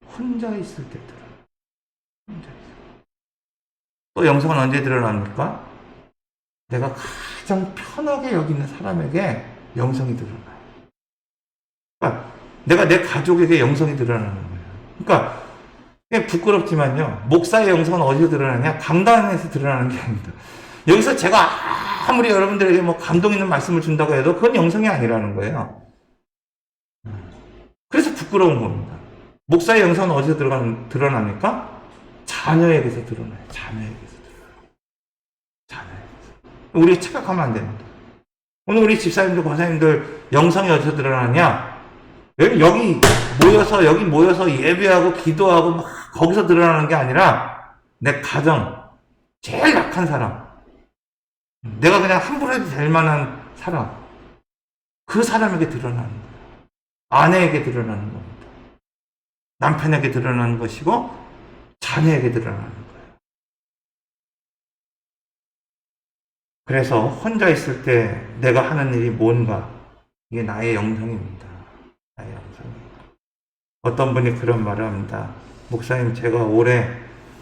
혼자 있을 때 드러납니다. 혼자 있을 때. 또 영성은 언제 드러납니까? 내가 가장 편하게 여기는 사람에게 영성이 드러나요. 그러니까 내가 내 가족에게 영성이 드러나는 거예요. 그러니까 부끄럽지만요, 목사의 영성은 어디서 드러나냐? 강단에서 드러나는 게 아닙니다. 여기서 제가 아무리 여러분들에게 감동 있는 말씀을 준다고 해도 그건 영성이 아니라는 거예요. 그래서 부끄러운 겁니다. 목사의 영성은 어디서 드러납니까? 자녀에게서 드러나요. 자녀에게서 드러나요. 자녀에게서. 우리 착각하면 안 됩니다. 오늘 우리 집사님들, 권사님들 영성이 어디서 드러나냐? 여기 모여서 예배하고 기도하고 거기서 드러나는 게 아니라 내 가정, 제일 약한 사람, 내가 그냥 함부로 해도 될 만한 사람, 그 사람에게 드러나는 거예요. 아내에게 드러나는 겁니다. 남편에게 드러나는 것이고 자녀에게 드러나는 거예요. 그래서 혼자 있을 때 내가 하는 일이 뭔가, 이게 나의 영성입니다. 나의 영성입니다. 어떤 분이 그런 말을 합니다. 목사님, 제가 올해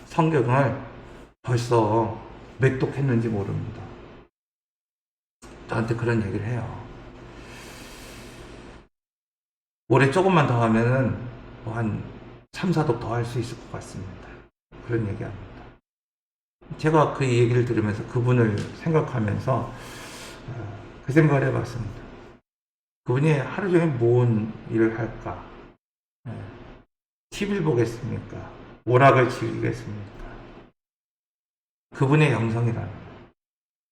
성경을 벌써 몇 독 했는지 모릅니다. 저한테 그런 얘기를 해요. 올해 조금만 더 하면은 한 3, 4독 더 할 수 있을 것 같습니다. 그런 얘기 합니다. 제가 그 얘기를 들으면서 그분을 생각하면서 그 생각을 해봤습니다. 그분이 하루 종일 뭔 일을 할까? TV를 보겠습니까? 오락을 즐기겠습니까? 그분의 영성이라는,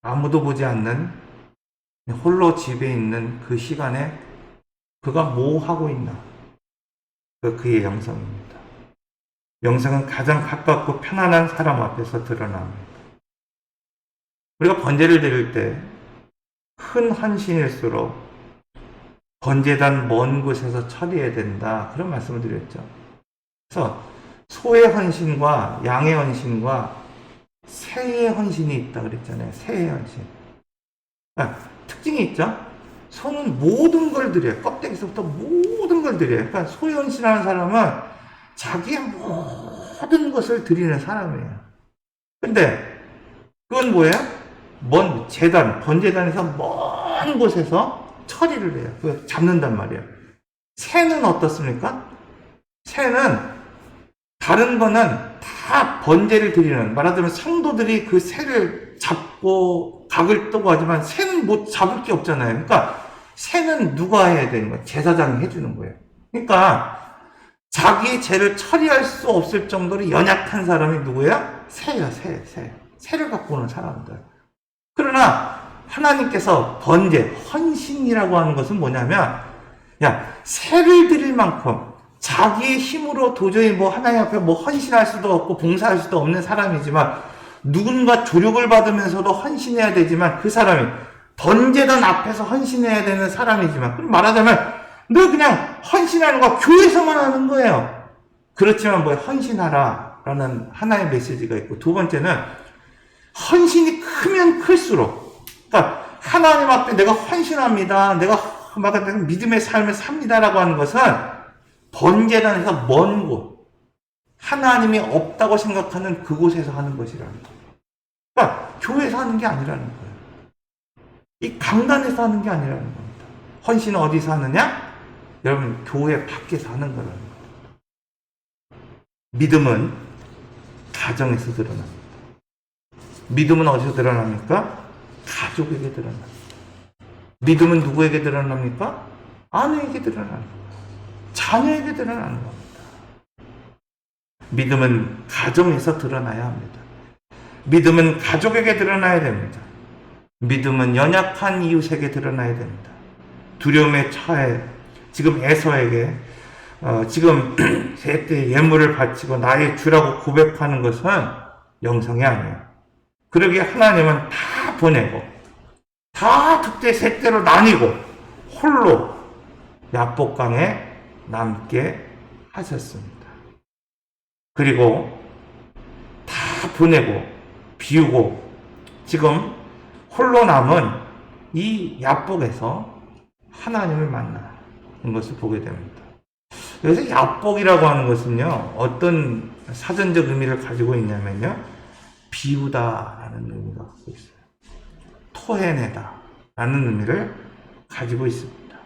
아무도 보지 않는 홀로 집에 있는 그 시간에 그가 뭐 하고 있나? 그의 영성입니다. 영성은 가장 가깝고 편안한 사람 앞에서 드러납니다. 우리가 번제를 드릴 때 큰 헌신일수록 번제단 먼 곳에서 처리해야 된다. 그런 말씀을 드렸죠. 그래서 소의 헌신과 양의 헌신과 새의 헌신이 있다 그랬잖아요. 새의 헌신. 그러니까 특징이 있죠. 소는 모든 걸 드려요. 껍데기서부터 모든 걸 드려요. 그러니까 소의 헌신하는 사람은 자기의 모든 것을 드리는 사람이에요. 근데 그건 뭐예요? 먼 제단, 번제단에서 먼 곳에서 처리를 해요. 그 잡는단 말이에요. 새는 어떻습니까? 새는 다른 거는 다 번제를 드리는, 말하자면 성도들이 그 새를 잡고 각을 뜨고 하지만 새는 뭐 잡을 게 없잖아요. 그러니까 새는 누가 해야 되는 거예요? 제사장이 해주는 거예요. 그러니까 자기의 죄를 처리할 수 없을 정도로 연약한 사람이 누구예요? 새예요, 새. 새를 갖고 오는 사람들. 그러나 하나님께서 번제, 헌신이라고 하는 것은 뭐냐면, 새를 드릴 만큼 자기의 힘으로 도저히 뭐 하나님 앞에 뭐 헌신할 수도 없고 봉사할 수도 없는 사람이지만, 누군가 조력을 받으면서도 헌신해야 되지만, 그 사람이 번제단 앞에서 헌신해야 되는 사람이지만, 그럼 말하자면 너 그냥 헌신하는 거 교회에서만 하는 거예요. 그렇지만 뭐 헌신하라 라는 하나의 메시지가 있고, 두 번째는 헌신이 크면 클수록, 그러니까 하나님 앞에 내가 헌신합니다, 내가 믿음의 삶을 삽니다라고 하는 것은 번제단에서 먼 곳, 하나님이 없다고 생각하는 그곳에서 하는 것이라는 거예요. 그러니까 교회에서 하는 게 아니라는 거예요. 이 강단에서 하는 게 아니라는 겁니다. 헌신은 어디서 하느냐? 여러분, 교회 밖에서 하는 거라는 거예요. 믿음은 가정에서 드러납니다. 믿음은 어디서 드러납니까? 가족에게 드러납니다. 믿음은 누구에게 드러납니까? 아내에게 드러나는 겁니다. 자녀에게 드러나는 겁니다. 믿음은 가정에서 드러나야 합니다. 믿음은 가족에게 드러나야 됩니다. 믿음은 연약한 이웃에게 드러나야 됩니다. 두려움에 처해 지금 에서에게 지금 셋째 예물을 바치고 나의 주라고 고백하는 것은 영성이 아니에요. 그러기에 하나님은 다 보내고 다 특대 셋대로 나뉘고 홀로 야복강에 남게 하셨습니다. 그리고 다 보내고 비우고 지금 홀로 남은 이 야복에서 하나님을 만나는 것을 보게 됩니다. 그래서 야복이라고 하는 것은요, 어떤 사전적 의미를 가지고 있냐면요, 비우다라는 의미가 갖고 있어요. 토해내다라는 의미를 가지고 있습니다.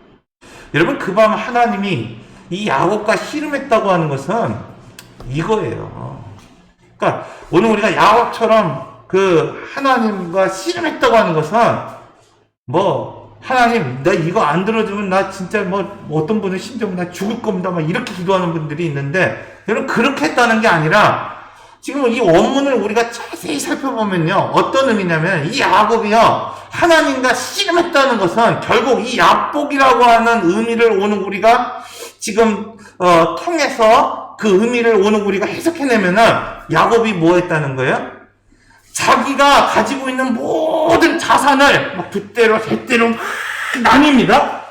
여러분, 그 밤 하나님이 이 야곱과 씨름했다고 하는 것은 이거예요. 그러니까 오늘 우리가 야곱처럼 그 하나님과 씨름했다고 하는 것은 뭐 하나님 나 이거 안 들어주면 나 진짜 뭐 어떤 분은 심지어 나 죽을 겁니다 막 이렇게 기도하는 분들이 있는데, 여러분 그렇게 했다는 게 아니라 지금 이 원문을 우리가 자세히 살펴보면요, 어떤 의미냐면 이 야곱이요 하나님과 씨름했다는 것은 결국 이 야복이라고 하는 의미를 오늘 우리가 지금 통해서 그 의미를 오늘 우리가 해석해내면은 야곱이 뭐 했다는 거예요? 자기가 가지고 있는 모든 자산을 막 두 대로 세 대로 막 나뉩니다.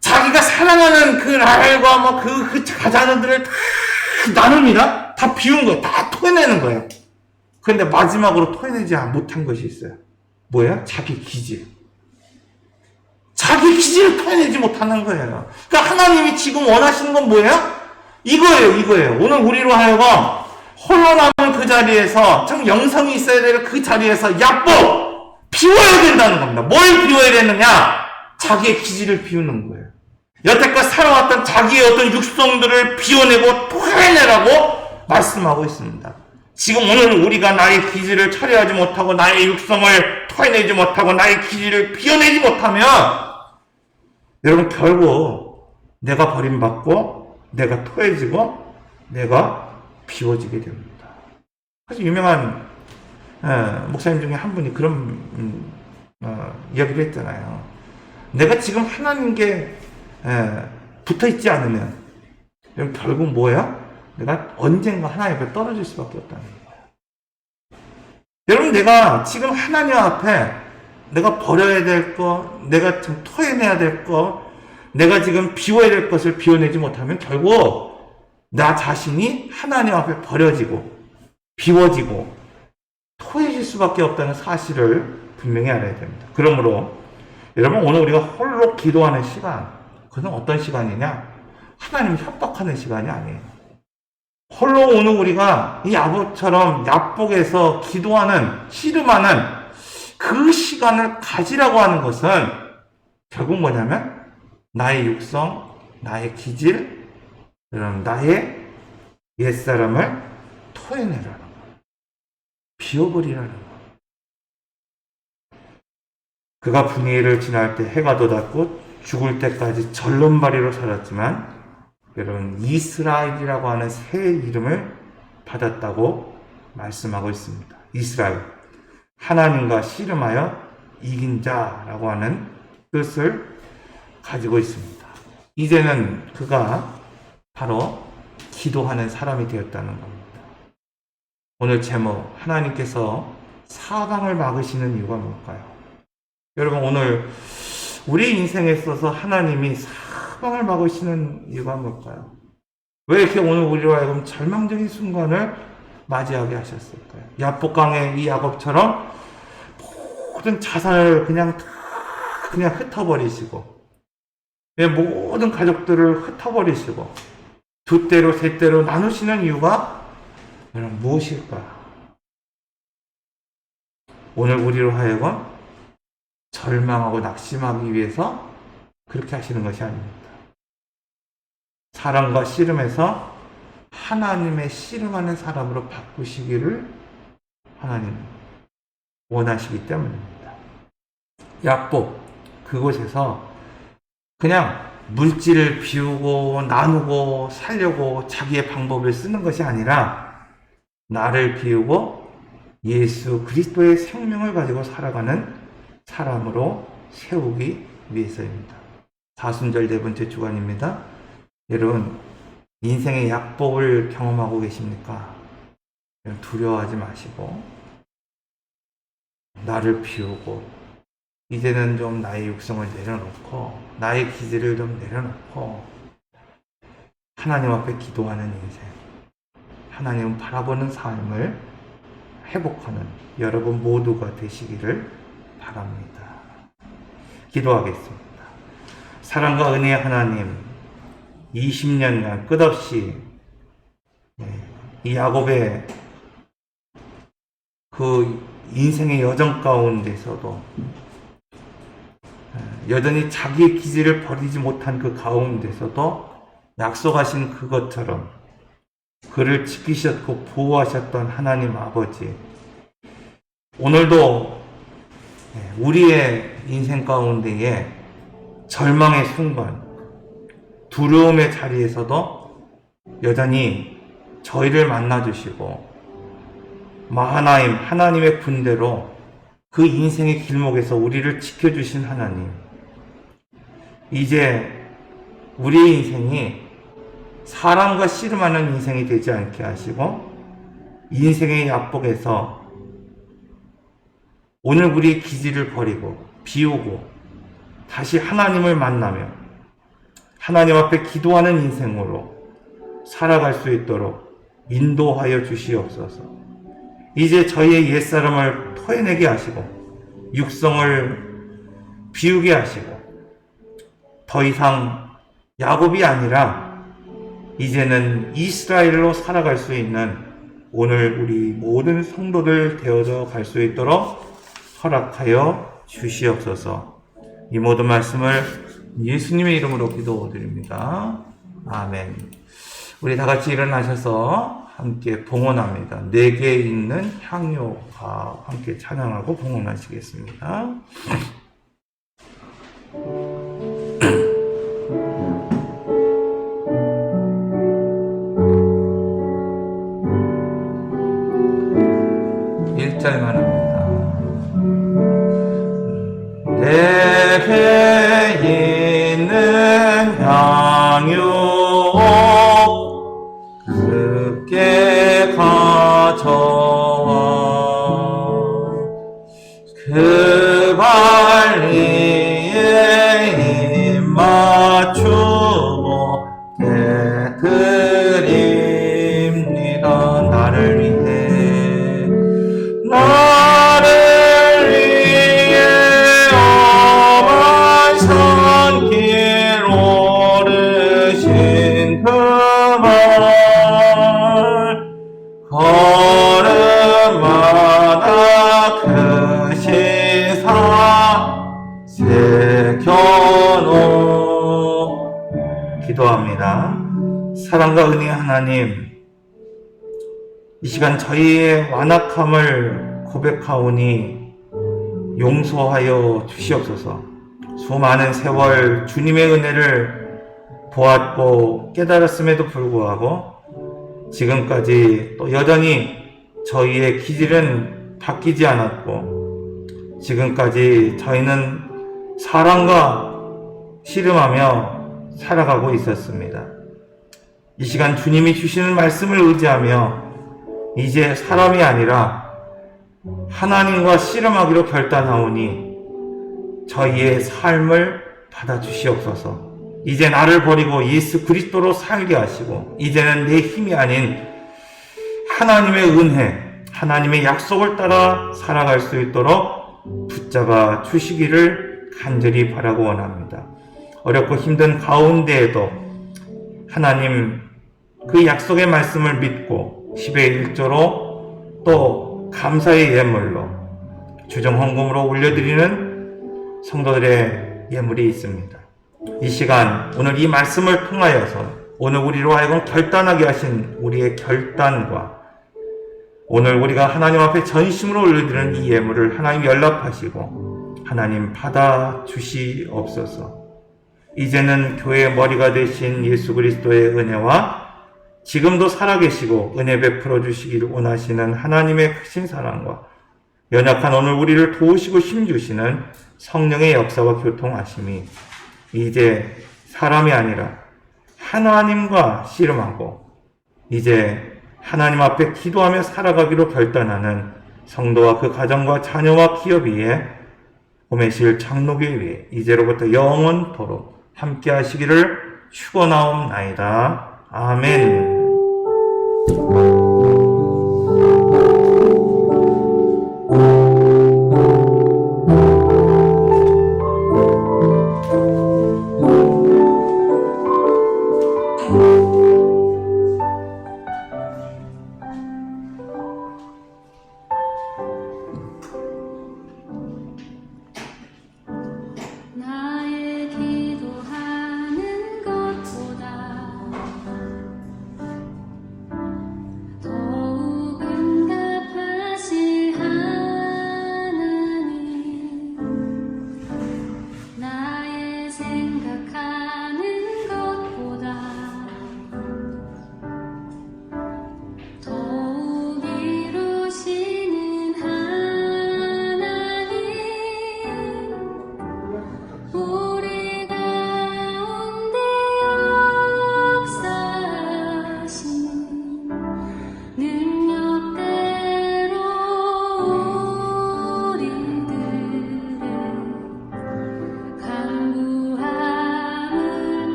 자기가 사랑하는 그 라헬과 뭐 그 자녀들을 다 나눕니다. 다 비운 거예요. 다 토해내는 거예요. 그런데 마지막으로 토해내지 못한 것이 있어요. 뭐예요? 자기 기질. 자기 기질을 토해내지 못하는 거예요. 그러니까 하나님이 지금 원하시는 건 뭐예요? 이거예요. 오늘 우리로 하여금 홀로 남은 그 자리에서 참 영성이 있어야 될 그 자리에서 야복 비워야 된다는 겁니다. 뭘 비워야 되느냐? 자기의 기질을 비우는 거예요. 여태껏 살아왔던 자기의 어떤 육성들을 비워내고 토해내라고 말씀하고 있습니다. 지금 오늘 우리가 나의 기질을 처리하지 못하고 나의 육성을 토해내지 못하고 나의 기질을 비워내지 못하면 여러분 결국 내가 버림받고 내가 토해지고 내가 비워지게 됩니다. 사실 유명한 목사님 중에 한 분이 그런 이야기를 했잖아요. 내가 지금 하나님께 붙어 있지 않으면 결국 뭐예요? 내가 언젠가 하나님 앞에 떨어질 수밖에 없다는 거예요. 여러분, 내가 지금 하나님 앞에 내가 버려야 될 거, 내가 좀 토해내야 될 거, 내가 지금 비워야 될 것을 비워내지 못하면 결국 나 자신이 하나님 앞에 버려지고 비워지고 토해질 수밖에 없다는 사실을 분명히 알아야 됩니다. 그러므로 여러분, 오늘 우리가 홀로 기도하는 시간, 그것은 어떤 시간이냐? 하나님 협박하는 시간이 아니에요. 홀로 오늘 우리가 이 야곱처럼 야복에서 기도하는, 씨름하는 그 시간을 가지라고 하는 것은 결국 뭐냐면 나의 육성, 나의 기질, 나의 옛사람을 토해내라는 거예요. 비워버리라는 거예요. 그가 분이엘을 지날 때 해가 돋았고 죽을 때까지 절름발이로 살았지만 여러분, 이스라엘이라고 하는 새 이름을 받았다고 말씀하고 있습니다. 이스라엘, 하나님과 씨름하여 이긴 자라고 하는 뜻을 가지고 있습니다. 이제는 그가 바로 기도하는 사람이 되었다는 겁니다. 오늘 제목, 하나님께서 사방을 막으시는 이유가 뭘까요? 여러분, 오늘 우리 인생에 있어서 하나님이 사방을 막으시는 이유가 뭘까요? 왜 이렇게 오늘 우리로 하여금 절망적인 순간을 맞이하게 하셨을까요? 야복강의 이 야곱처럼 모든 자산을 그냥 흩어버리시고, 모든 가족들을 흩어버리시고 두 대로 세 대로 나누시는 이유가 여러분 무엇일까? 오늘 우리로 하여금 절망하고 낙심하기 위해서 그렇게 하시는 것이 아닙니다. 사랑과 씨름에서 하나님의 씨름하는 사람으로 바꾸시기를 하나님 원하시기 때문입니다. 야복, 그곳에서 그냥 물질을 비우고 나누고 살려고 자기의 방법을 쓰는 것이 아니라 나를 비우고 예수 그리스도의 생명을 가지고 살아가는 사람으로 세우기 위해서입니다. 사순절 네 번째 주간입니다. 여러분, 인생의 약복을 경험하고 계십니까? 두려워하지 마시고 나를 비우고 이제는 좀 나의 육성을 내려놓고 나의 기질을 좀 내려놓고 하나님 앞에 기도하는 인생, 하나님을 바라보는 삶을 회복하는 여러분 모두가 되시기를 바랍니다. 기도하겠습니다. 사랑과 은혜의 하나님, 20년간 끝없이 이 야곱의 그 인생의 여정 가운데서도 여전히 자기의 기질을 버리지 못한 그 가운데서도 약속하신 그것처럼 그를 지키셨고 보호하셨던 하나님 아버지, 오늘도 우리의 인생 가운데에 절망의 순간, 두려움의 자리에서도 여전히 저희를 만나주시고 마하나임, 하나님의 군대로 그 인생의 길목에서 우리를 지켜주신 하나님, 이제 우리의 인생이 사람과 씨름하는 인생이 되지 않게 하시고 인생의 약복에서 오늘 우리의 기질을 버리고 비우고 다시 하나님을 만나며 하나님 앞에 기도하는 인생으로 살아갈 수 있도록 인도하여 주시옵소서. 이제 저희의 옛사람을 토해내게 하시고 육성을 비우게 하시고 더 이상 야곱이 아니라 이제는 이스라엘로 살아갈 수 있는 오늘 우리 모든 성도들 되어져 갈 수 있도록 허락하여 주시옵소서. 이 모든 말씀을 예수님의 이름으로 기도드립니다. 아멘. 우리 다 같이 일어나셔서 함께 봉헌합니다. 내게 있는 향료와 함께 찬양하고 봉헌하시겠습니다. 일절만 합니다. 내게 그 관리에 입 맞추고 대드립니다. 나를 위해 엄한 산길 오르신 그 말 걸음마다 크신 사 새겨놓 기도합니다. 사랑과 은혜의 하나님, 이 시간 저희의 완악함을 고백하오니 용서하여 주시옵소서. 수많은 세월 주님의 은혜를 보았고 깨달았음에도 불구하고 지금까지 또 여전히 저희의 기질은 바뀌지 않았고 지금까지 저희는 사랑과 씨름하며 살아가고 있었습니다. 이 시간 주님이 주시는 말씀을 의지하며 이제 사람이 아니라 하나님과 씨름하기로 결단하오니 저희의 삶을 받아주시옵소서. 이제 나를 버리고 예수 그리스도로 살게 하시고 이제는 내 힘이 아닌 하나님의 은혜, 하나님의 약속을 따라 살아갈 수 있도록 붙잡아 주시기를 간절히 바라고 원합니다. 어렵고 힘든 가운데에도 하나님 그 약속의 말씀을 믿고 10의 1조로 또 감사의 예물로 주정 헌금으로 올려드리는 성도들의 예물이 있습니다. 이 시간 오늘 이 말씀을 통하여서 오늘 우리로 하여금 결단하게 하신 우리의 결단과 오늘 우리가 하나님 앞에 전심으로 올려드리는 이 예물을 하나님 연락하시고 하나님 받아 주시옵소서. 이제는 교회의 머리가 되신 예수 그리스도의 은혜와 지금도 살아계시고 은혜 베풀어 주시기를 원하시는 하나님의 크신 사랑과 연약한 오늘 우리를 도우시고 힘주시는 성령의 역사와 교통하심이 이제 사람이 아니라 하나님과 씨름하고 이제 하나님 앞에 기도하며 살아가기로 결단하는 성도와 그 가정과 자녀와 기업 위에 보내실 장로교회 위에 이제로부터 영원토록 함께 하시기를 축원하옵나이다. 아멘.